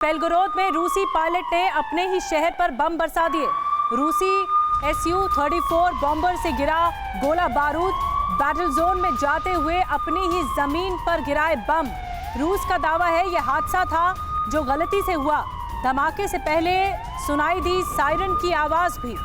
Belgorod में रूसी pilot ने अपने ही शहर पर बम बरसा दिए। रूसी Su-34 बॉम्बर से गिरा गोला बारूद बैटल जोन में जाते हुए अपनी ही जमीन पर गिराए बम। रूस का दावा है यह हादसा था जो गलती से हुआ। धमाके से पहले सुनाई दी सायरन की आवाज भी।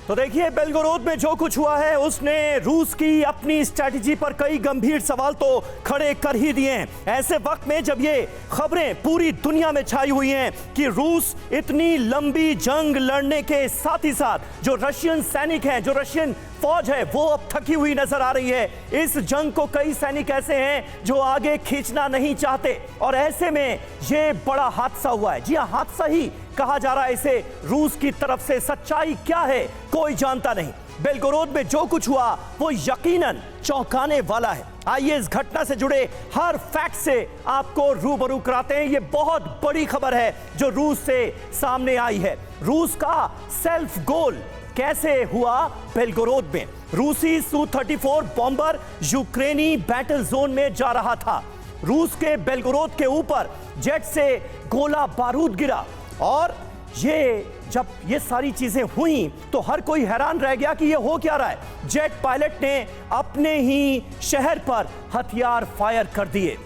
तो देखिए, बेलगोरोद में जो कुछ हुआ है उसने रूस की अपनी स्ट्रैटेजी पर कई गंभीर सवाल तो खड़े कर ही दिए हैं। ऐसे वक्त में जब ये खबरें पूरी दुनिया में छाई हुई हैं कि रूस इतनी लंबी जंग लड़ने के साथ ही साथ जो रशियन सैनिक हैं, जो रशियन फौज है, वो अब थकी हुई नजर आ रही है। इस जंग को कई सैनिक ऐसे हैं जो आगे खींचना नहीं चाहते और ऐसे में ये बड़ा हादसा हुआ है। जी हाँ, हादसा ही कहा जा रहा है इसे। रूस की तरफ से सच्चाई क्या है कोई जानता नहीं। बेलगोरोद में जो कुछ हुआ वो यकीनन चौंकाने वाला है। आइए इस घटना से जुड़े हर फैक्ट से आपको रूबरू कराते हैं। ये बहुत बड़ी खबर है जो रूस से सामने आई है। रूस का सेल्फ गोल कैसे हुआ बेलगोरोद में। रूसी Su-34 बॉम्बर यूक्रेनी बैटल जोन में जा रहा था। रूस के बेलगोरोद के ऊपर जेट से गोला बारूद गिरा और जब ये सारी चीजें हुई तो हर कोई हैरान रह गया कि ये हो क्या रहा है। जेट पायलट ने अपने ही शहर पर हथियार फायर कर दिए।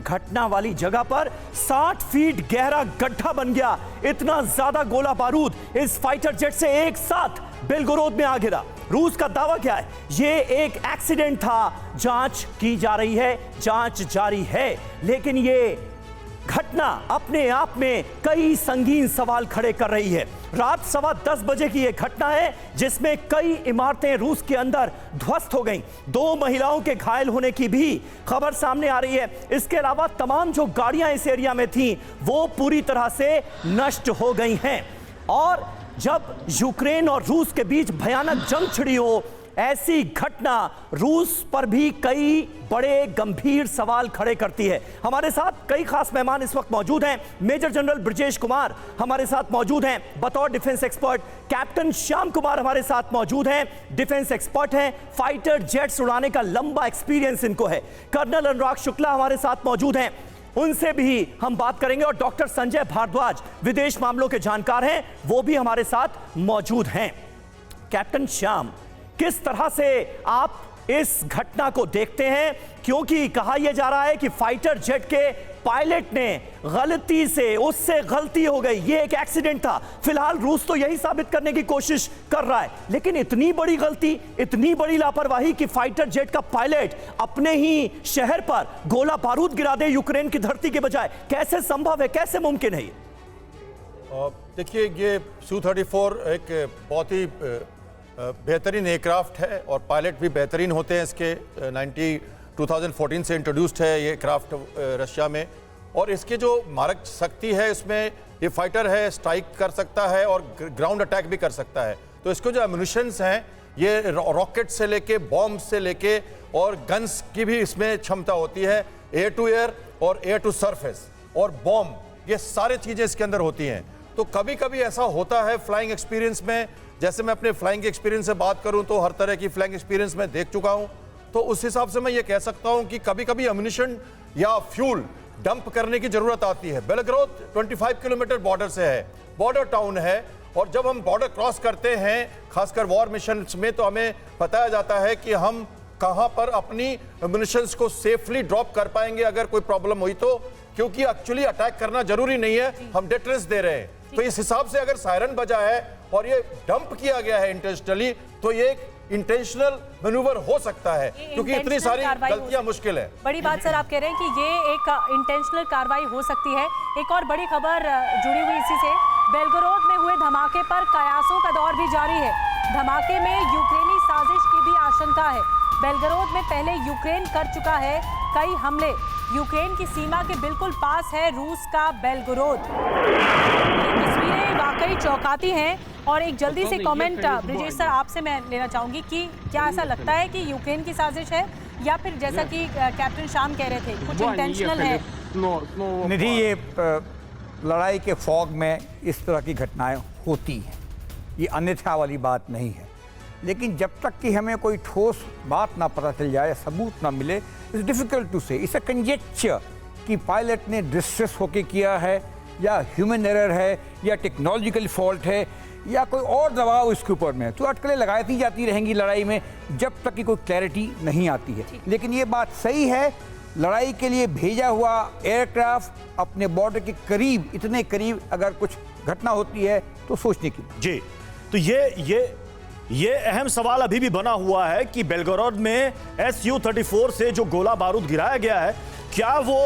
घटना वाली जगह पर 60 फीट गहरा गड्ढा बन गया। इतना ज्यादा गोला बारूद इस फाइटर जेट से एक साथ बेलगोरोद में आ गिरा। रूस का दावा क्या है? ये एक एक्सीडेंट था। जांच की जा रही है, जांच जारी है, लेकिन ये घटना अपने आप में कई संगीन सवाल खड़े कर रही है। रात 10:15 बजे की यह घटना है जिसमें कई इमारतें रूस के अंदर ध्वस्त हो गईं। 2 महिलाओं के घायल होने की भी खबर सामने आ रही है। इसके अलावा तमाम जो गाड़ियां इस एरिया में थीं वो पूरी तरह से नष्ट हो गई हैं। और जब यूक्रेन और रूस के बीच भयानक जंग छिड़ी हो, ऐसी घटना रूस पर भी कई बड़े गंभीर सवाल खड़े करती है। हमारे साथ कई खास मेहमान इस वक्त मौजूद हैं। मेजर जनरल ब्रजेश कुमार हमारे साथ मौजूद हैं बतौर defence expert. Captain Shyam Kumar हमारे साथ मौजूद हैं, डिफेंस एक्सपर्ट हैं, फाइटर जेट्स उड़ाने का लंबा एक्सपीरियंस इनको है। कर्नल अनुराग शुक्ला हमारे साथ मौजूद हैं, उनसे भी हम बात करेंगे। और डॉक्टर संजय भारद्वाज विदेश मामलों के जानकार हैं, वो भी हमारे साथ मौजूद हैं। कैप्टन श्याम, किस तरह से आप इस घटना को देखते हैं? क्योंकि कहा यह जा रहा है कि फाइटर जेट के पायलट ने गलती से, उससे गलती हो गई, ये एक एक्सीडेंट था। फिलहाल रूस तो यही साबित करने की कोशिश कर रहा है, लेकिन इतनी बड़ी गलती, इतनी बड़ी लापरवाही कि फाइटर जेट का पायलट अपने ही शहर पर गोला बारूद गिरा दे यूक्रेन की धरती के बजाय, कैसे संभव है, कैसे मुमकिन है? देखिए, ये Su-34 एक बहुत ही बेहतरीन एयरक्राफ्ट है और पायलट भी बेहतरीन होते हैं। इसके 2014 से इंट्रोड्यूस्ड है ये क्राफ्ट रशिया में। और इसके जो मारक शक्ति है, इसमें ये फाइटर है, स्ट्राइक कर सकता है और ग्राउंड अटैक भी कर सकता है। तो इसको जो एम्यूनिशंस हैं, ये रॉकेट से लेके, बॉम्ब से लेके और गन्स की भी इसमें क्षमता होती है। एयर टू एयर और एयर टू सरफेस और बॉम्ब, ये सारी चीज़ें इसके अंदर होती हैं। तो कभी कभी ऐसा होता है फ्लाइंग एक्सपीरियंस में, जैसे मैं अपने फ्लाइंग एक्सपीरियंस से बात करूं तो हर तरह की फ्लाइंग एक्सपीरियंस में देख चुका हूं, तो उस हिसाब से मैं ये कह सकता हूं कि कभी कभी अम्यूनिशन या फ्यूल डंप करने की जरूरत आती है। बेलगोरोद 25 किलोमीटर बॉर्डर से है, बॉर्डर टाउन है, और जब हम बॉर्डर क्रॉस करते हैं, खासकर वॉर मिशन में, तो हमें बताया जाता है कि हम कहां पर अपनी अम्यूनिशंस को सेफली ड्रॉप कर पाएंगे अगर कोई प्रॉब्लम हुई तो, क्योंकि एक्चुअली अटैक करना जरूरी नहीं है, हम डिटरेंस दे रहे हैं। तो इस हिसाब से अगर सायरन बजा है और ये डंप किया गया है इंटेंशनली, तो ये एक इंटेंशनल मैन्यूवर हो सकता है, क्योंकि इतनी सारी गलतियां मुश्किल है। बड़ी बात सर आप कह रहे हैं कि ये एक इंटेंशनल कार्रवाई हो सकती है। एक और बड़ी खबर जुड़ी हुई इसी से, बेलगोरोद में हुए धमाके पर कयासों का दौर भी जारी है। धमाके में यूक्रेनी साजिश की भी आशंका है। बेलगोरोद में पहले यूक्रेन कर चुका है कई हमले। यूक्रेन की सीमा के बिल्कुल पास है रूस का बेलगोरोद। ये तस्वीरें वाकई चौंकाती हैं। और एक जल्दी से कमेंट ब्रिजेश सर आपसे मैं लेना चाहूंगी कि क्या ऐसा लगता है कि यूक्रेन की साजिश है या फिर जैसा कि कैप्टन शाम कह रहे थे कुछ इंटेंशनल है? निधि, ये लड़ाई के फॉग में इस तरह की घटनाएं होती हैं, ये अन्यथा वाली बात नहीं है। लेकिन जब तक कि हमें कोई ठोस बात ना पता चल जाए, सबूत ना मिले, इट्स डिफिकल्ट टू से। इट्स अ कंजेक्चर कि पायलट ने डिस्ट्रेस होके किया है या ह्यूमन एरर है या टेक्नोलॉजिकल फॉल्ट है या कोई और दबाव इसके ऊपर में। तो अटकलें लगाती जाती रहेंगी लड़ाई में जब तक कि कोई क्लैरिटी नहीं आती है। लेकिन ये बात सही है, लड़ाई के लिए भेजा हुआ एयरक्राफ्ट अपने बॉर्डर के करीब, इतने करीब अगर कुछ घटना होती है तो सोचने की। जी, तो ये अहम सवाल अभी भी बना हुआ है कि बेलगोरोद में Su-34 से जो गोला बारूद गिराया गया है, क्या वो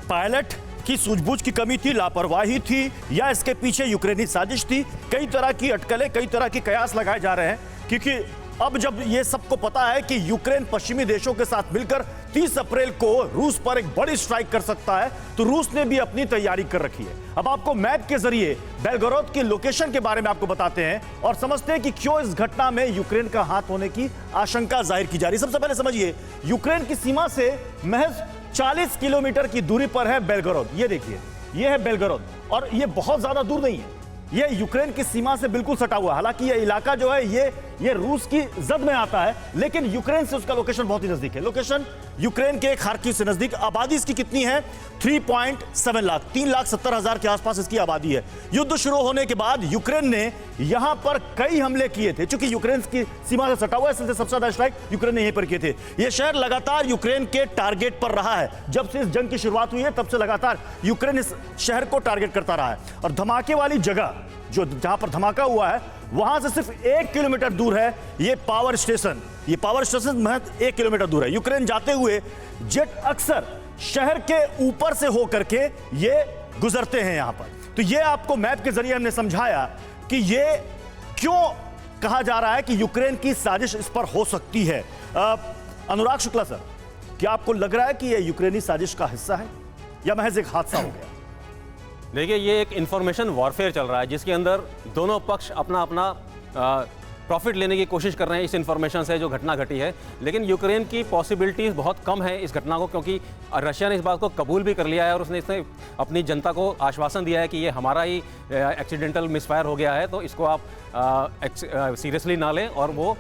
पायलट की सूझबूझ की कमी थी, लापरवाही थी, या इसके पीछे यूक्रेनी साजिश थी? कई तरह की अटकलें, कई तरह के कयास लगाए जा रहे हैं, क्योंकि अब जब ये सबको पता है कि यूक्रेन पश्चिमी देशों के साथ मिलकर 30 अप्रैल को रूस पर एक बड़ी स्ट्राइक कर सकता है, तो रूस ने भी अपनी तैयारी कर रखी है। अब आपको मैप के जरिए बेलगोरोद की लोकेशन के बारे में आपको बताते हैं और समझते हैं कि क्यों इस घटना में यूक्रेन का हाथ होने की आशंका जाहिर की जा रही है। सबसे पहले समझिए, यूक्रेन की सीमा से महज 40 किलोमीटर की दूरी पर है बेलगोरोद। ये देखिए, ये है बेलगोरोद और ये बहुत ज्यादा दूर नहीं है, ये यूक्रेन की सीमा से बिल्कुल सटा हुआ है। हालांकि ये इलाका जो है ये रूस की जद में आता है, लेकिन यूक्रेन से उसका लोकेशन बहुत ही नजदीक है। लोकेशन यूक्रेन के खार्किव से नजदीक। आबादी इसकी कितनी है? 3.7 लाख, 3,70,000 के आसपास इसकी आबादी है। युद्ध शुरू होने के बाद यूक्रेन ने यहां पर कई हमले किए थे, क्योंकि यूक्रेन की सीमा से सटा हुआ है, इसलिए सबसे ज्यादा स्ट्राइक यूक्रेन ने यहीं पर किए थे। यह शहर लगातार यूक्रेन के टारगेट पर रहा है। जब से इस जंग की शुरुआत हुई है तब से लगातार यूक्रेन इस शहर को टारगेट करता रहा है। और धमाके वाली जगह जहां पर धमाका हुआ है, वहां से सिर्फ 1 किलोमीटर दूर है ये पावर स्टेशन। ये पावर स्टेशन महज 1 किलोमीटर दूर है। यूक्रेन जाते हुए जेट अक्सर शहर के ऊपर से होकर के ये गुजरते हैं यहां पर। तो ये आपको मैप के जरिए हमने समझाया कि ये क्यों कहा जा रहा है कि यूक्रेन की साजिश इस पर हो सकती है। अनुराग शुक्ला सर, क्या आपको लग रहा है कि यह यूक्रेनी साजिश का हिस्सा है या महज एक हादसा हो गया? देखिए, ये एक इंफॉर्मेशन वॉरफेयर चल रहा है जिसके अंदर दोनों पक्ष अपना अपना प्रॉफिट लेने की कोशिश कर रहे हैं इस इंफॉर्मेशन से जो घटना घटी है। लेकिन यूक्रेन की पॉसिबिलिटीज़ बहुत कम है इस घटना को, क्योंकि रशिया ने इस बात को कबूल भी कर लिया है और उसने इसने अपनी जनता को आश्वासन दिया है कि ये हमारा ही एक्सीडेंटल मिसफायर हो गया है, तो इसको आप सीरियसली ना लें। और वो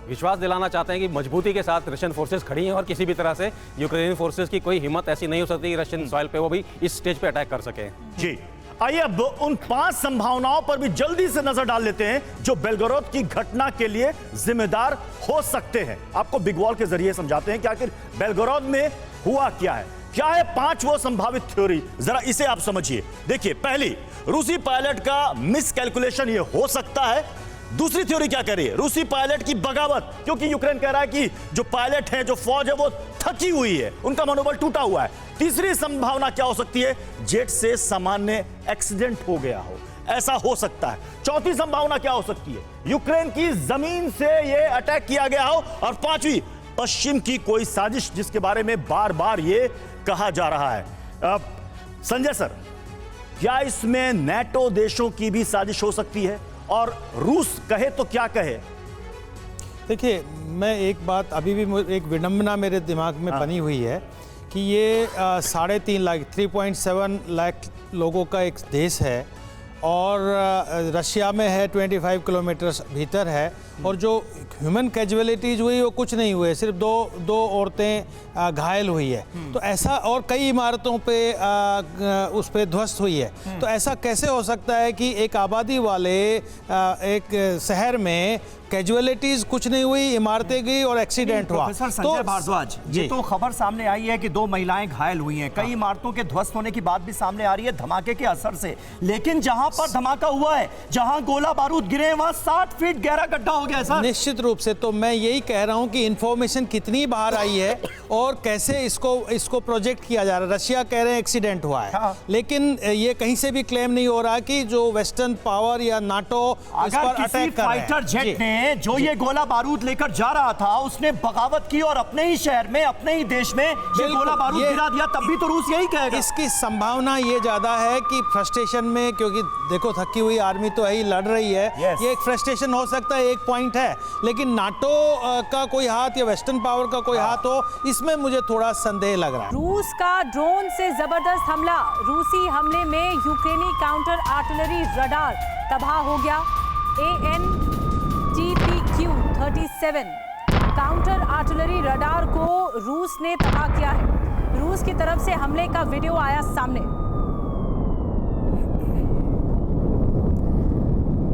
विश्वास दिलाना चाहते हैं कि मजबूती के साथ रशियन फोर्सेस खड़ी हैं और किसी भी तरह से यूक्रेनी फोर्सेस की कोई हिम्मत ऐसी नहीं हो सकती कि रशियन सॉइल पे वो भी इस स्टेज पे अटैक कर सकें। जी, आइए अब उन 5 संभावनाओं पर भी जल्दी से नजर डाल लेते हैं जो बेलगोरोद की घटना के लिए जिम्मेदार हो सकते हैं। आपको बिग वॉल के जरिए समझाते हैं कि आखिर बेलगोरोद में हुआ क्या है। क्या है 5 वो संभावित थ्योरी, जरा इसे आप समझिए। देखिए, पहली, रूसी पायलट का मिस कैलकुलेशन ये हो सकता है। दूसरी थ्योरी क्या कह रही है? रूसी पायलट की बगावत, क्योंकि यूक्रेन कह रहा है कि जो पायलट है, जो फौज है, वो थकी हुई है, उनका मनोबल टूटा हुआ है। तीसरी संभावना क्या हो सकती है? जेट से सामान्य एक्सीडेंट हो गया हो, ऐसा हो सकता है। चौथी संभावना क्या हो सकती है? यूक्रेन की जमीन से ये अटैक किया गया हो। और पांचवी, पश्चिम की कोई साजिश जिसके बारे में बार बार ये कहा जा रहा है। संजय सर, क्या इसमें नेटो देशों की भी साजिश हो सकती है? और रूस कहे तो क्या कहे? देखिए, मैं एक बात अभी भी एक विडंबना मेरे दिमाग में बनी हुई है कि ये 3.5 लाख 3.7 लाख लोगों का एक देश है और रशिया में है 25 किलोमीटर भीतर है, और जो ह्यूमन कैजुअलिटीज हुई वो कुछ नहीं हुए, सिर्फ दो औरतें घायल हुई है। तो ऐसा, और कई इमारतों पे उस पे ध्वस्त हुई है। तो ऐसा कैसे हो सकता है कि एक आबादी वाले एक शहर में कैजुअलिटीज कुछ नहीं हुई, इमारतें गई और एक्सीडेंट हुआ? प्रोफेसर संजय भारद्वाज, ये तो खबर सामने आई है कि 2 महिलाएं घायल हुई हैं। कई इमारतों के ध्वस्त होने की बात भी सामने आ रही है धमाके के असर से। लेकिन जहां पर धमाका हुआ है, जहां गोला बारूद गिरे हैं, वहां 60 फीट गहरा गड्ढा हो गया है सर। निश्चित रूप से। तो मैं यही कह रहा हूं कि इंफॉर्मेशन कितनी बाहर आई है और कैसे इसको प्रोजेक्ट किया जा रहा है। रशिया कह रहे हैं एक्सीडेंट हुआ है, लेकिन ये कहीं से भी क्लेम नहीं हो रहा कि जो वेस्टर्न पावर या नाटो इस पर अटैक कर रहे हैं। फाइटर जेट ने में जो ये गोला बारूद लेकर जा रहा था उसने बगावत की और अपने ही शहर में, अपने ही देश में ये गोला बारूद गिरा दिया, तब भी तो रूस यही कहेगा। इसकी संभावना ये ज्यादा है कि फ्रस्ट्रेशन में, क्योंकि देखो थकी हुई आर्मी तो है ही, लड़ रही है, ये एक फ्रस्ट्रेशन हो सकता है, एक पॉइंट है, लेकिन नाटो का कोई हाथ या वेस्टर्न पावर का कोई हाथ हो, इसमें मुझे थोड़ा संदेह लग रहा है। रूस का ड्रोन से जबरदस्त हमला। रूसी हमले में यूक्रेनी काउंटर आर्टिलरी रडार तबाह हो गया। ANTPQ-37 काउंटर आर्टिलरी रडार को रूस ने तबाह किया है। रूस की तरफ से हमले का वीडियो आया सामने।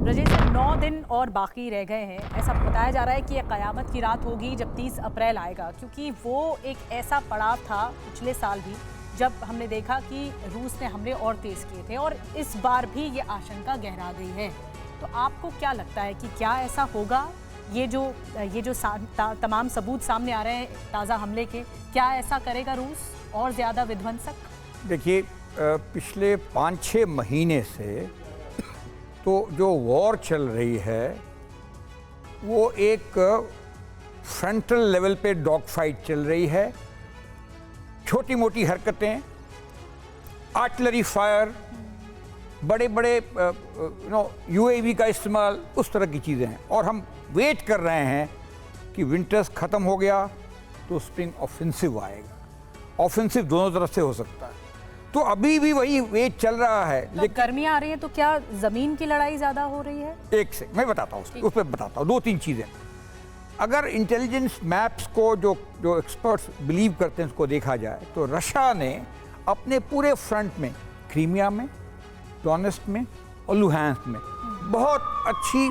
रजेश, 9 दिन और बाकी रह गए हैं। ऐसा बताया जा रहा है कि यह कयामत की रात होगी जब 30 अप्रैल आएगा, क्योंकि वो एक ऐसा पड़ाव था पिछले साल भी जब हमने देखा कि रूस ने हमले और तेज किए थे, और इस बार भी ये आशंका गहरा गई है। तो आपको क्या लगता है कि क्या ऐसा होगा? ये जो तमाम सबूत सामने आ रहे हैं ताज़ा हमले के, क्या ऐसा करेगा रूस और ज़्यादा विध्वंसक? देखिए, पिछले 5-6 महीने से तो जो वॉर चल रही है वो एक फ्रंटल लेवल पे डॉग फाइट चल रही है। छोटी मोटी हरकतें, आर्टिलरी फायर, बड़े बड़े UAV का इस्तेमाल, उस तरह की चीज़ें हैं। और हम वेट कर रहे हैं कि विंटर्स ख़त्म हो गया तो स्प्रिंग ऑफेंसिव आएगा। ऑफेंसिव दोनों तरफ से हो सकता है, तो अभी भी वही वेट चल रहा है। तो गर्मियाँ आ रही हैं तो क्या ज़मीन की लड़ाई ज़्यादा हो रही है? एक से मैं बताता हूँ, उस पर बताता हूँ 2-3 चीज़ें। अगर इंटेलिजेंस मैप्स को जो एक्सपर्ट्स बिलीव करते हैं उसको देखा जाए तो रशिया ने अपने पूरे फ्रंट में, क्रीमिया में, डोनेट्स्क में और लुहांस्क में बहुत अच्छी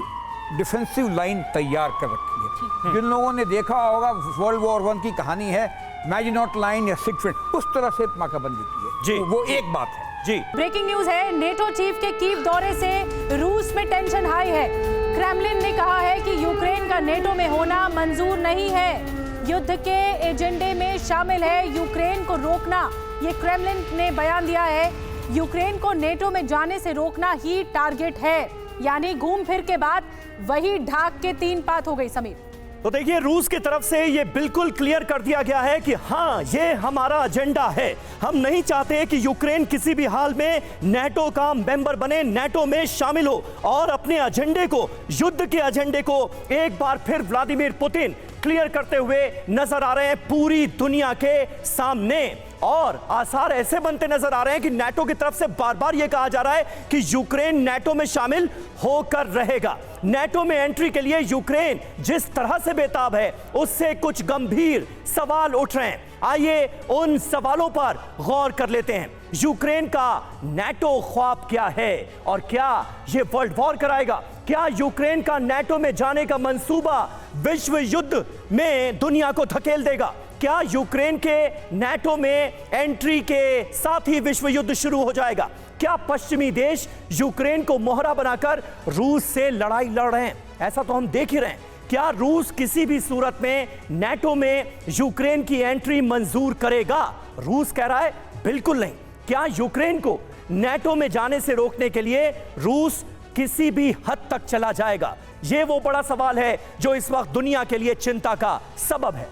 डिफेंसिव लाइन तैयार कर रखी है। जिन लोगों ने देखा होगा वर्ल्ड वॉर 1 की कहानी है, मैजिनॉट लाइन या सिगफ्रिड, उस तरह से नाकाबंदी की है जी। तो वो एक बात है जी। ब्रेकिंग न्यूज है, नेटो चीफ के कीव दौरे से रूस में टेंशन हाई है। क्रेमलिन ने कहा है कि यूक्रेन का नेटो में होना मंजूर नहीं है, युद्ध के एजेंडे में शामिल है यूक्रेन को रोकना। ये क्रेमलिन ने बयान दिया है, यूक्रेन को नेटो में जाने से रोकना ही टारगेट है। यानी घूम फिर के बाद वही ढाक के 3 बात हो गई। समीर, तो देखिए, रूस की तरफ से ये बिल्कुल क्लियर कर दिया गया है कि हाँ, ये हमारा एजेंडा है। हम नहीं चाहते कि यूक्रेन किसी भी हाल में नेटो का मेंबर बने, नेटो में शामिल हो और अपने एजेंडे को, युद्ध के एजेंडे को एक बार फिर व्लादिमीर पुतिन क्लियर करते हुए नजर आ रहे हैं पूरी दुनिया के सामने। और आसार ऐसे बनते नजर आ रहे हैं कि नेटो की तरफ से बार बार यह कहा जा रहा है कि यूक्रेन नेटो में शामिल होकर रहेगा। नेटो में एंट्री के लिए यूक्रेन जिस तरह से बेताब है, उससे कुछ गंभीर सवाल उठ रहे हैं। आइए उन सवालों पर गौर कर लेते हैं। यूक्रेन का नेटो ख्वाब क्या है और क्या यह वर्ल्ड वॉर कराएगा? क्या यूक्रेन का नेटो में जाने का मंसूबा विश्व युद्ध में दुनिया को धकेल देगा? क्या यूक्रेन के नेटो में एंट्री के साथ ही विश्व युद्ध शुरू हो जाएगा? क्या पश्चिमी देश यूक्रेन को मोहरा बनाकर रूस से लड़ाई लड़ रहे हैं? ऐसा तो हम देख ही रहे हैं। क्या रूस किसी भी सूरत में नेटो में यूक्रेन की एंट्री मंजूर करेगा? रूस कह रहा है बिल्कुल नहीं। क्या यूक्रेन को नेटो में जाने से रोकने के लिए रूस किसी भी हद तक चला जाएगा? यह वो बड़ा सवाल है जो इस वक्त दुनिया के लिए चिंता का सबब है।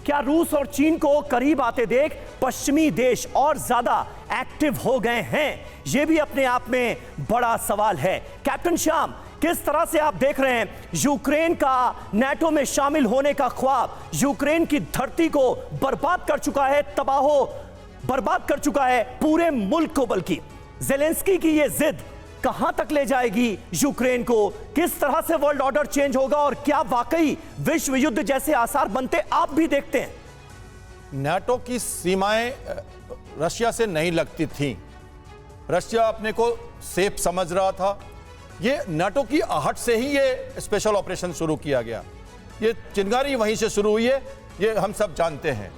क्या रूस और चीन को करीब आते देख पश्चिमी देश और ज्यादा एक्टिव हो गए हैं? यह भी अपने आप में बड़ा सवाल है। कैप्टन श्याम, किस तरह से आप देख रहे हैं यूक्रेन का नेटो में शामिल होने का ख्वाब यूक्रेन की धरती को बर्बाद कर चुका है, तबाहो बर्बाद कर चुका है पूरे मुल्क को। बल्कि ज़ेलेंस्की की यह जिद कहां तक ले जाएगी यूक्रेन को? किस तरह से वर्ल्ड ऑर्डर चेंज होगा और क्या वाकई विश्व युद्ध जैसे आसार बनते आप भी देखते हैं? नाटो की सीमाएं रशिया से नहीं लगती थीं। रशिया अपने को सेफ समझ रहा था। ये नाटो की आहट से ही ये स्पेशल ऑपरेशन शुरू किया गया। ये चिंगारी वहीं से शुरू हुई है, ये हम सब जानते हैं।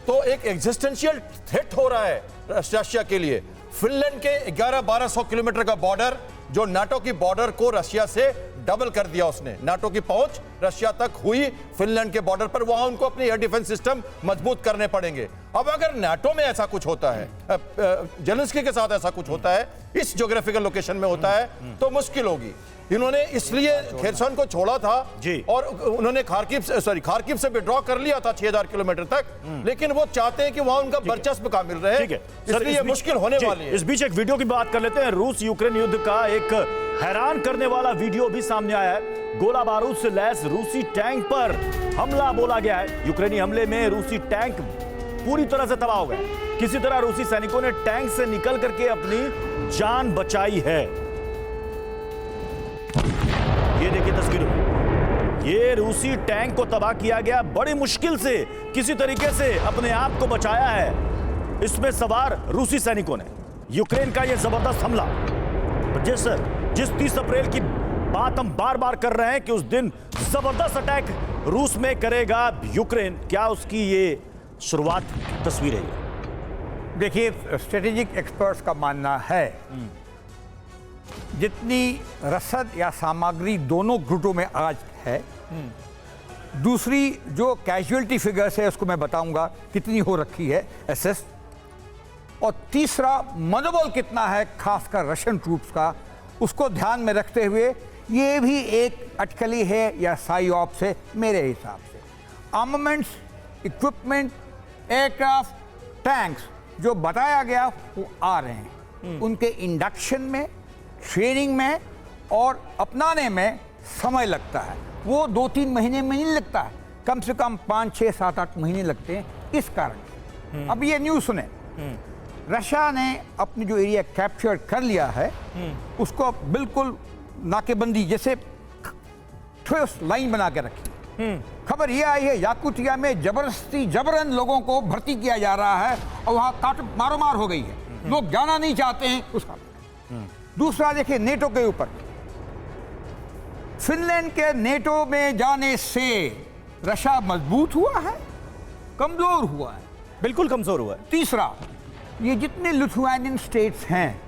तो एक एग्जिस्टेंशियल थ्रेट हो रहा है रशिया के लिए। फिनलैंड के 1100-1200 किलोमीटर का बॉर्डर, जो नाटो की बॉर्डर को रशिया से डबल कर दिया उसने। नाटो की पहुंच रशिया तक हुई फिनलैंड के बॉर्डर पर, वहां उनको अपने एयर डिफेंस सिस्टम मजबूत करने पड़ेंगे। अब अगर नाटो में ऐसा कुछ होता है, ज़ेलेंस्की के साथ ऐसा कुछ होता है, इस ज्योग्राफिकल लोकेशन में होता है, तो मुश्किल होगी। इन्होंने इसलिए खेरसन को छोड़ा था जी। और उन्होंने खार्किव से विड्रॉ कर लिया था 6000 किलोमीटर तक, लेकिन वो चाहते हैं कि वहां उनका वर्चस्व कायम रहे। ठीक है सर, इसलिए मुश्किल होने वाली है। इस बीच एक वीडियो की बात कर लेते हैं। रूस यूक्रेन युद्ध का एक हैरान करने वाला वीडियो भी सामने आया है। गोला बारूद से लैस रूसी टैंक पर हमला बोला गया है। यूक्रेनी हमले में रूसी टैंक पूरी तरह से तबाह हो गए। किसी तरह रूसी सैनिकों ने टैंक से निकल करके अपनी जान बचाई है। ये देखिए तस्वीरों में, ये रूसी टैंक को तबाह किया गया। बड़ी मुश्किल से किसी तरीके से अपने आप को बचाया है इसमें सवार रूसी सैनिकों ने। यूक्रेन का यह जबरदस्त हमला, जिस 30 अप्रैल की बात हम बार बार कर रहे हैं कि उस दिन जबरदस्त अटैक रूस में करेगा यूक्रेन, क्या उसकी ये शुरुआत तस्वीर है? देखिए, स्ट्रेटेजिक एक्सपर्ट्स का मानना है जितनी रसद या सामग्री दोनों गुटों में आज है, दूसरी जो कैजुअलिटी फिगर्स है उसको मैं बताऊंगा कितनी हो रखी है एसएस, और तीसरा मनोबल कितना है खासकर रशियन ट्रूप्स का, उसको ध्यान में रखते हुए ये भी एक अटकली है या साइऑप्स है मेरे हिसाब से। आर्मामेंट्स, इक्विपमेंट, एयरक्राफ्ट, टैंक्स जो बताया गया वो आ रहे हैं। उनके इंडक्शन में, ट्रेनिंग में और अपनाने में समय लगता है। वो 2-3 महीने में नहीं लगता है, कम से कम 5, 6, 7, 8 महीने लगते हैं। इस कारण अब ये न्यूज़ सुने, रशिया ने अपनी जो एरिया कैप्चर कर लिया है उसको बिल्कुल नाकेबंदी जैसे ठोस लाइन बना के रखी। खबर ये आई है याकुतिया में जबरन लोगों को भर्ती किया जा रहा है और वहां काट मारो मार हो गई है, लोग जाना नहीं चाहते हैं उसका। दूसरा देखिए नेटो के ऊपर, फिनलैंड के नेटो में जाने से रशिया मजबूत हुआ है, कमजोर हुआ है? बिल्कुल कमजोर हुआ है। तीसरा, ये जितने लिथुआनियन स्टेट्स हैं,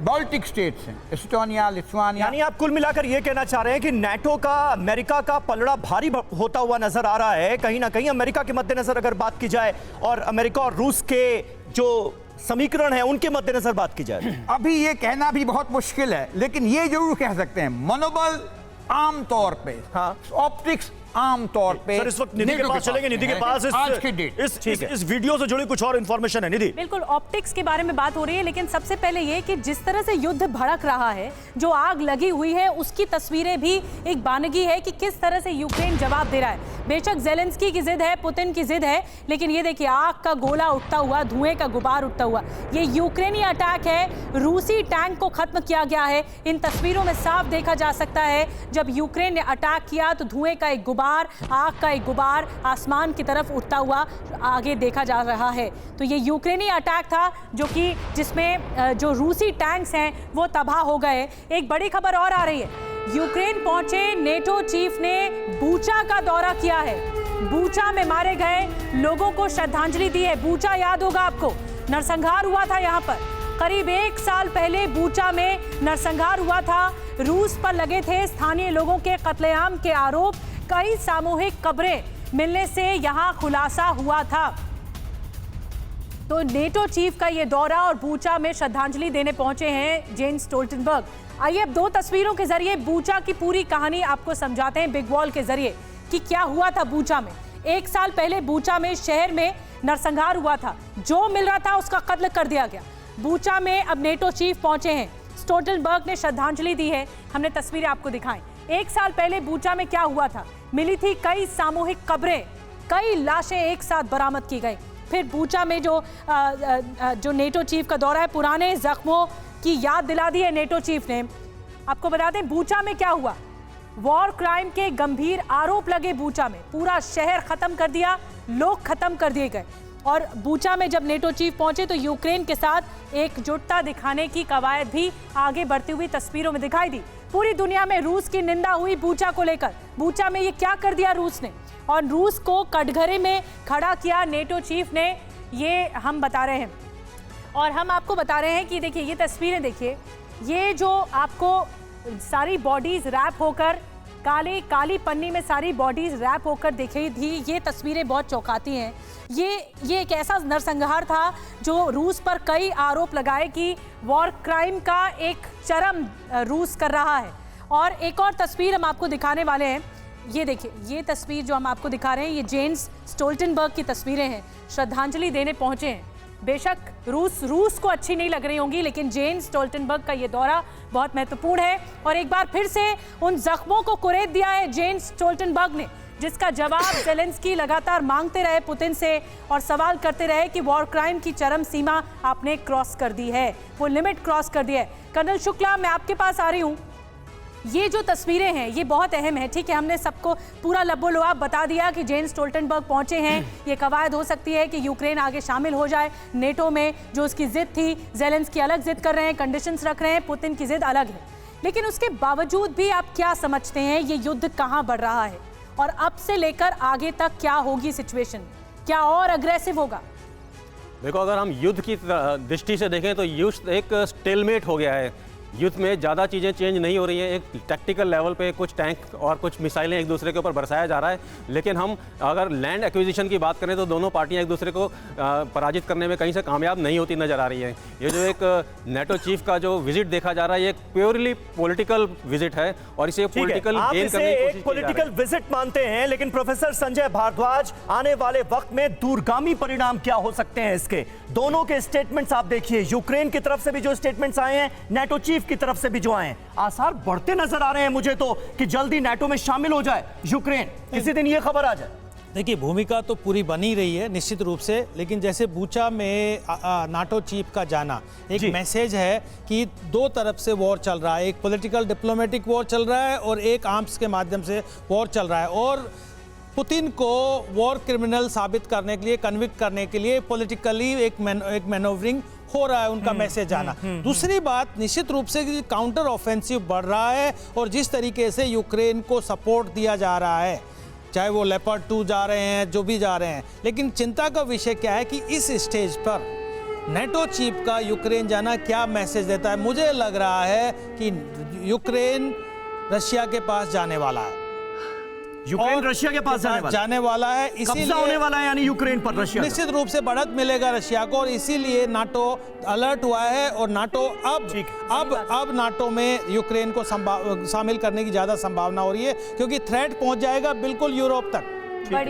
बाल्टिक स्टेट्स हैं, एस्टोनिया, लिथुआनिया, यानी आप कुल मिलाकर ये कहना चाह रहे हैं कि नाटो का अमेरिका का पलड़ा भारी होता हुआ नजर आ रहा है कहीं ना कहीं अमेरिका के मद्देनजर अगर बात की जाए, और अमेरिका और रूस के जो समीकरण है उनके मद्देनजर बात की जाए। अभी ये कहना भी बहुत मुश्किल है, लेकिन ये जरूर कह सकते हैं मनोबल आमतौर पे, हाँ, ऑप्टिक्स आमतौर पे। सर इस वक्त निधि के पास चलेंगे, निधि के पास आज की डेट इस वीडियो से जुड़ी कुछ और इंफॉर्मेशन है। निधि, बिल्कुल ऑप्टिक्स के बारे में बात हो रही है, लेकिन सबसे पहले ये कि जिस तरह से युद्ध भड़क रहा है, जो आग लगी हुई है, उसकी तस्वीरें भी एक बानगी है कि किस तरह से यूक्रेन जवाब दे रहा है। बेशक जेलेंस्की की जिद है, पुतिन की जिद है, लेकिन ये देखिए आग का गोला उठता हुआ, धुएं का गुबार उठता हुआ, ये यूक्रेनी अटैक है। रूसी टैंक को खत्म किया गया है। इन तस्वीरों में साफ देखा जा सकता है जब यूक्रेन ने अटैक किया तो धुएं का एक गुबार, आग का एक गुबार आसमान की तरफ उठता हुआ आगे देखा जा रहा है। तो ये यूक्रेनी अटैक था जिसमें जो रूसी टैंक्स हैं वो तबाह हो गए। एक बड़ी खबर और आ रही है, यूक्रेन पहुंचे नेटो चीफ ने बूचा का दौरा किया है। बूचा में मारे गए लोगों को श्रद्धांजलि दी है। बूचा याद होगा आपको, नरसंहार हुआ था यहाँ पर करीब 1 साल पहले। बूचा में नरसंहार हुआ था, रूस पर लगे थे स्थानीय लोगों के कत्लेआम के आरोप। कई सामूहिक कब्रें मिलने से यहां खुलासा हुआ था। तो नेटो चीफ का ये दौरा और बूचा में श्रद्धांजलि देने पहुंचे हैं जेन्स स्टोल्टनबर्ग। आइए अब 2 तस्वीरों के जरिए बूचा की पूरी कहानी आपको समझाते हैं बिग वॉल के जरिए कि क्या हुआ था बूचा में। 1 साल पहले बूचा में शहर में नरसंहार हुआ था, जो मिल रहा था उसका कत्ल कर दिया गया। बूचा में अब नेटो चीफ पहुंचे हैं, स्टोल्टनबर्ग ने श्रद्धांजलि दी है। हमने तस्वीरें आपको दिखाएं। 1 साल पहले बूचा में क्या हुआ था, मिली थी कई सामूहिक कब्रें, कई लाशें एक साथ बरामद की गई। फिर बूचा में जो नेटो चीफ का दौरा है, पुराने जख्मों की याद दिला दी है नेटो चीफ ने। आपको बता दें बूचा में क्या हुआ, वॉर क्राइम के गंभीर आरोप लगे बूचा में, पूरा शहर खत्म कर दिया, लोग खत्म कर दिए गए। और बूचा में जब नेटो चीफ पहुंचे तो यूक्रेन के साथ एकजुटता दिखाने की कवायद भी आगे बढ़ती हुई तस्वीरों में दिखाई दी। पूरी दुनिया में रूस की निंदा हुई बूचा को लेकर। बूचा में ये क्या कर दिया रूस ने, और रूस को कटघरे में खड़ा किया नेटो चीफ ने, ये हम बता रहे हैं। और हम आपको बता रहे हैं कि देखिए ये तस्वीरें देखिए, ये जो आपको सारी बॉडीज रैप होकर काली पन्नी में सारी बॉडीज रैप होकर दिखी थी, ये तस्वीरें बहुत चौंकाती हैं। ये एक ऐसा नरसंहार था जो रूस पर कई आरोप लगाए कि वॉर क्राइम का एक चरम रूस कर रहा है। और एक और तस्वीर हम आपको दिखाने वाले हैं। ये देखिए, ये तस्वीर जो हम आपको दिखा रहे हैं, ये जेन्स स्टोल्टनबर्ग की तस्वीरें हैं। श्रद्धांजलि देने पहुंचे हैं। बेशक रूस को अच्छी नहीं लग रही होंगी, लेकिन जेन्स स्टोल्टनबर्ग का ये दौरा बहुत महत्वपूर्ण है। और एक बार फिर से उन जख्मों को कुरेद दिया है जेन्स स्टोल्टनबर्ग ने, जिसका जवाब ज़ेलेंस्की लगातार मांगते रहे पुतिन से और सवाल करते रहे कि वॉर क्राइम की चरम सीमा आपने क्रॉस कर दी है, वो लिमिट क्रॉस कर दी है। कर्नल शुक्ला, मैं आपके पास आ रही हूँ। ये जो तस्वीरें हैं ये बहुत अहम है, ठीक है, हमने सबको पूरा लबो-लुआब बता दिया कि जेन्स स्टोल्टनबर्ग पहुंचे हैं। ये कवायद हो सकती है कि यूक्रेन आगे शामिल हो जाए नेटो में, जो उसकी जिद थी। ज़ेलेंस्की अलग जिद कर रहे हैं, कंडीशंस रख रहे हैं, पुतिन की जिद अलग है। लेकिन उसके बावजूद भी आप क्या समझते हैं, ये युद्ध कहाँ बढ़ रहा है और अब से लेकर आगे तक क्या होगी सिचुएशन? क्या और अग्रेसिव होगा? देखो, अगर हम युद्ध की दृष्टि से देखें तो युद्ध एक स्टेलमेट हो गया है। युद्ध में ज़्यादा चीज़ें चेंज नहीं हो रही हैं। एक टैक्टिकल लेवल पे कुछ टैंक और कुछ मिसाइलें एक दूसरे के ऊपर बरसाया जा रहा है। लेकिन हम अगर लैंड एक्विजिशन की बात करें तो दोनों पार्टियां एक दूसरे को पराजित करने में कहीं से कामयाब नहीं होती नज़र आ रही हैं। ये जो एक नेटो चीफ का जो विजिट देखा जा रहा है, ये एक प्योरली पॉलिटिकल विजिट है और इसे पॉलिटिकल गेन करने की कोशिश पॉलिटिकल विजिट मानते हैं। लेकिन प्रोफेसर संजय भारद्वाज, आने वाले वक्त में दूरगामी परिणाम क्या हो सकते हैं इसके? दोनों के स्टेटमेंट्स आप देखिए, यूक्रेन की तरफ से भी जो स्टेटमेंट्स आए हैं, नेटो चीफ की तरफ से भी जो आए हैं, आसार बढ़ते नजर आ रहे हैं मुझे तो कि जल्दी नेटो में शामिल हो जाए यूक्रेन, किसी दिन ये खबर आ जाए। देखिए, भूमिका तो पूरी बनी रही है निश्चित रूप से, लेकिन जैसे बूचा में नाटो चीफ का जाना एक मैसेज है कि दो तरफ से वॉर चल रहा है। एक पॉलिटिकल डिप्लोमेटिक वॉर चल रहा है और एक आर्म्स के माध्यम से वॉर चल रहा है। और पुतिन को वॉर क्रिमिनल साबित करने के लिए, कन्विक्ट करने के लिए पॉलिटिकली एक मैनोवरिंग हो रहा है, उनका मैसेज आना। दूसरी बात, निश्चित रूप से काउंटर ऑफेंसिव बढ़ रहा है और जिस तरीके से यूक्रेन को सपोर्ट दिया जा रहा है, चाहे वो लेपर्ड 2 जा रहे हैं, जो भी जा रहे हैं, लेकिन चिंता का विषय क्या है कि इस स्टेज पर नेटो चीफ का यूक्रेन जाना क्या मैसेज देता है? मुझे लग रहा है कि यूक्रेन रशिया के पास जाने वाला है। यूक्रेन रशिया के पास जाने वाला है, इसीलिए होने वाला है, यानी यूक्रेन पर रशिया निश्चित रूप से बढ़त मिलेगा रशिया को, और इसीलिए नाटो अलर्ट हुआ है। और नाटो अब नाटो में यूक्रेन को शामिल करने की ज्यादा संभावना हो रही है, क्योंकि थ्रेट पहुंच जाएगा बिल्कुल यूरोप तक,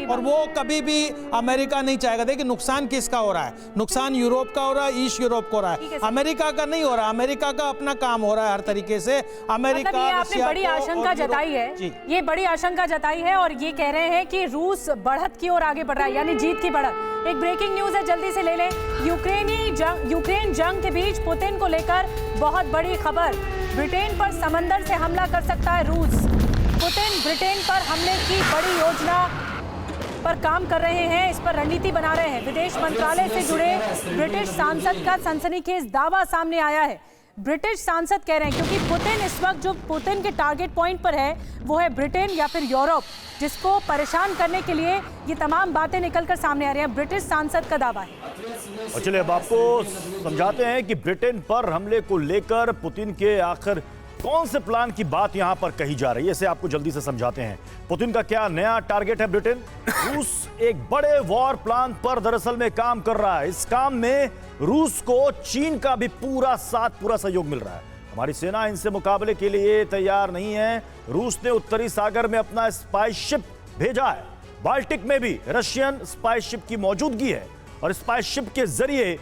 और वो कभी भी अमेरिका नहीं चाहेगा। देखिए, नुकसान किसका हो रहा है? नुकसान यूरोप का हो रहा है, ईस्ट यूरोप को हो रहा है, अमेरिका का नहीं हो रहा। अमेरिका का अपना काम हो रहा है हर तरीके से। अमेरिका, मतलब ये आपने बड़ी आशंका जताई है, ये बड़ी आशंका जताई है और ये कह रहे हैं कि रूस बढ़त की ओर आगे बढ़ रहा है, यानी जीत की बढ़त। एक ब्रेकिंग न्यूज है, जल्दी से ले लें। यूक्रेन जंग के बीच पुतिन को लेकर बहुत बड़ी खबर। ब्रिटेन पर समंदर से हमला कर सकता है रूस। पुतिन ब्रिटेन पर हमले की बड़ी योजना पर काम कर रहे हैं, इस पर रणनीति बना रहे हैं। विदेश मंत्रालय से जुड़े ब्रिटिश सांसद का सनसनीखेज दावा सामने आया है। ब्रिटिश सांसद कह रहे हैं क्योंकि पुतिन इस वक्त जो पुतिन के टारगेट पॉइंट पर है वो है ब्रिटेन या फिर यूरोप, जिसको परेशान करने के लिए ये तमाम बातें निकलकर सामने आ रही हैं। ब्रिटिश सांसद का दावा है। और चलिए अब आपको समझाते हैं कि ब्रिटेन पर हमले को लेकर पुतिन के आखिर कौन से प्लान की बात यहां पर कही जा रही है, इसे आपको जल्दी से समझाते हैं। पुतिन का क्या नया टारगेट है ब्रिटेन? रूस एक बड़े वॉर प्लान पर दरअसल में काम कर रहा है। इस काम में रूस को चीन का भी पूरा साथ, पूरा सहयोग मिल रहा है। हमारी सेना इनसे मुकाबले के लिए तैयार नहीं है। रूस ने उत्तरी सागर में अपना स्पाई शिप भेजा है। बाल्टिक में भी रशियन स्पाई शिप की मौजूदगी है और स्पाई शिप के जरिए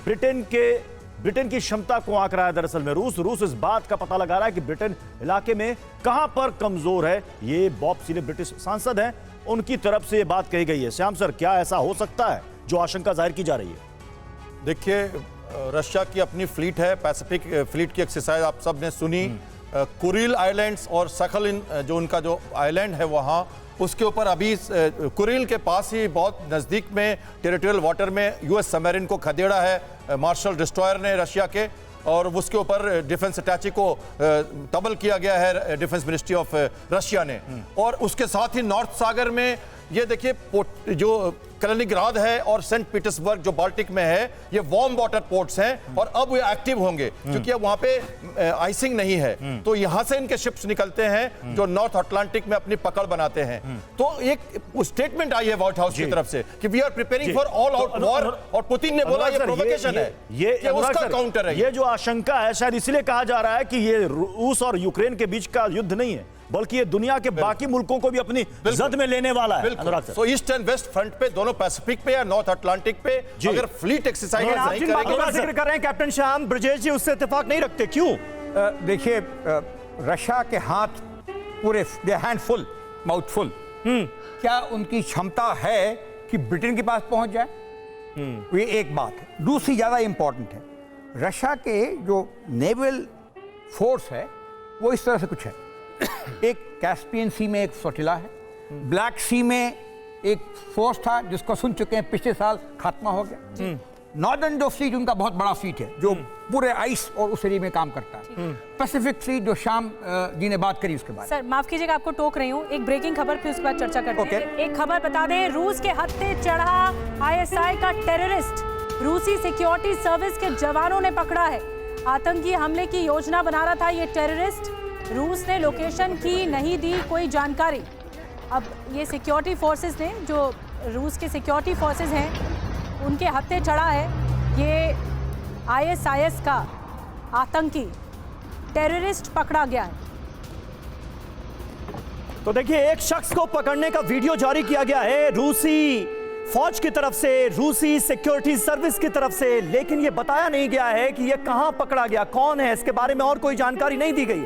ब्रिटेन की क्षमता को आंक रहा है दरअसल में रूस इस बात का पता लगा रहा है कि ब्रिटेन इलाके में कहां पर कमजोर है। ये बॉब सीले ब्रिटिश सांसद हैं, उनकी तरफ से ये बात कही गई है। श्याम सर, क्या ऐसा हो सकता है जो आशंका जाहिर की जा रही है? देखिए, रशिया की अपनी फ्लीट है, पैसिफिक फ्लीट की एक्सरसाइज आप सब ने सुनी। कुरिल आइलैंड्स और सकलिन जो उनका जो आइलैंड है वहाँ, उसके ऊपर अभी कुरिल के पास ही बहुत नज़दीक में टेरिटोरियल वाटर में यूएस सबमरीन को खदेड़ा है मार्शल डिस्ट्रॉयर ने रशिया के, और उसके ऊपर डिफेंस अटैची को तबल किया गया है डिफेंस मिनिस्ट्री ऑफ रशिया ने। और उसके साथ ही नॉर्थ सागर में ये देखिए जो कलिनिंग्राद है और सेंट पीटर्सबर्ग जो बाल्टिक में है, ये वार्म वाटर पोर्ट्स हैं और अब ये एक्टिव होंगे क्योंकि अब वहां पे आइसिंग नहीं है, तो यहां से इनके शिप्स निकलते हैं जो नॉर्थ अटलांटिक में अपनी पकड़ बनाते हैं। तो एक स्टेटमेंट आई है व्हाइट हाउस की तरफ से कि we are preparing for all out war, और पुतिन ने बोला ये प्रोवोकेशन है, ये उसका काउंटर है। ये जो आशंका है शायद इसलिए कहा जा रहा है कि ये रूस और यूक्रेन के बीच का युद्ध नहीं है, बल्कि ये दुनिया के बाकी मुल्कों को भी अपनी जद में लेने वाला है। तो ईस्ट एंड वेस्ट फ्रंट पे, दोनों पैसिफिक पे या नॉर्थ अटलांटिक पे अगर फ्लीट एक्सरसाइज नहीं करेंगे। जिक्र कर रहे हैं कैप्टन श्याम, ब्रजेश जी उससे इत्तेफाक नहीं रखते, क्यों? देखिए, रशिया के हाथ पूरे, दे हैंड फुल माउथ फुल। क्या उनकी क्षमता है कि ब्रिटेन के पास पहुंच जाए? ये एक बात है। दूसरी ज्यादा इंपॉर्टेंट है, रशिया के जो नेवल फोर्स है वो इस तरह से कुछ है। एक कैस्पियन सी में एक फ्लोटिला है, ब्लैक सी में एक फोर्स था जिसको सुन चुके हैं पिछले साल खात्मा हो गया। नॉर्दर्न जो फ्लीट उनका बहुत बड़ा फ्लीट है जो पूरे आइस और उस एरिया में काम करता है। पैसिफिक फ्लीट जो शाम जी ने बात करी उसके बाद। सर माफ कीजिएगा, आपको टोक रही हूँ, एक ब्रेकिंग खबर फिर उसके बाद चर्चा करते हैं। एक खबर बता दें, रूस के हत्थे चढ़ा ISI का टेररिस्ट रूसी सिक्योरिटी सर्विस के जवानों ने पकड़ा है। आतंकी हमले की योजना बना रहा था ये टेररिस्ट। रूस ने लोकेशन की नहीं दी कोई जानकारी। अब ये सिक्योरिटी फोर्सेस ने, जो रूस के सिक्योरिटी फोर्सेस हैं, उनके हत्थे चढ़ा है ये ISIS का आतंकी टेररिस्ट पकड़ा गया है। तो देखिए, एक शख्स को पकड़ने का वीडियो जारी किया गया है रूसी फौज की तरफ से, रूसी सिक्योरिटी सर्विस की तरफ से, लेकिन यह बताया नहीं गया है कि यह कहां पकड़ा गया, कौन है, इसके बारे में और कोई जानकारी नहीं दी गई।